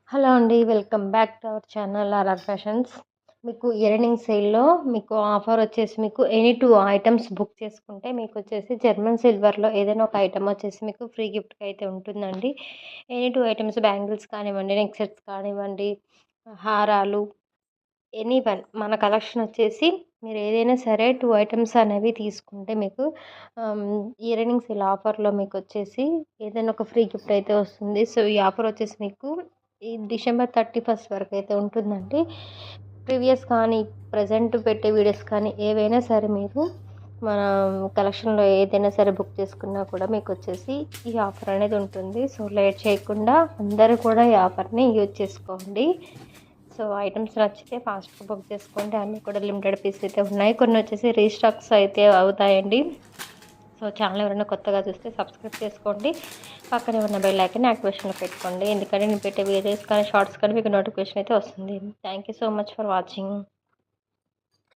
Hello అండి. Welcome back to our channel RR Fashions. మీకు ear ring సేల్‌లో మీకు ఆఫర్ వచ్చేసి మీకు ఎనీ 2 ఐటెమ్స్ బుక్ చేసుకుంటే మీకొచ్చేసి జర్మన్ సిల్వర్‌లో ఏదైనా ఒక ఐటెమ్ వచ్చేసి మీకు ఫ్రీ గిఫ్ట్‌గా అయితే ఉంటుందండి. ఎనీ 2 ఐటెమ్స్ బ్యాంగిల్స్ కానివ్వండి, నెక్ సెట్స్ కానివ్వండి, హారాలు ఎనీవన్ మన కలెక్షన్ వచ్చేసి మీరు ఏదైనా సరే 2 ఐటెమ్స్ అనేవి తీసుకుంటే మీకు ఇయర్ రింగ్స్ ఇలా ఆఫర్‌లో మీకొచ్చేసి ఏదైనా ఒక ఫ్రీ గిఫ్ట్ అయితే వస్తుంది. సో, ఈ ఆఫర్ వచ్చేసి మీకు ఈ డిసెంబర్ 31 వరకైతే ఉంటుందండి. ప్రీవియస్ కానీ, ప్రెజెంట్ పెట్టే వీడియోస్ కానీ ఏవైనా సరే మీరు మన కలెక్షన్‌లో ఏదైనా సరే బుక్ చేసుకున్నా కూడా మీకొచ్చేసి ఈ ఆఫర్ అనేది ఉంటుంది. సో, లేట్ చేయకుండా అందరూ కూడా ఈ ఆఫర్‌ని యూజ్ చేసుకోండి. సో, ఐటెమ్స్ నచ్చితే ఫాస్ట్‌గా బుక్ చేసుకోండి. అన్నీ కూడా లిమిటెడ్ పీస్ అయితే ఉన్నాయి. కొన్ని వచ్చేసి రీస్టాక్స్ అయితే అవుతాయండి. సో, ఛానల్ ఎవరైనా కొత్తగా చూస్తే సబ్స్క్రైబ్ చేసుకోండి. పక్కనే ఉన్న బెల్ ఐకాన్ యాక్టివేషన్‌లో పెట్టుకోండి. ఎందుకంటే నేను పెట్టే వీడియోస్ కానీ, షార్ట్స్ కానీ మీకు నోటిఫికేషన్ అయితే వస్తుంది. Thank you so much for watching.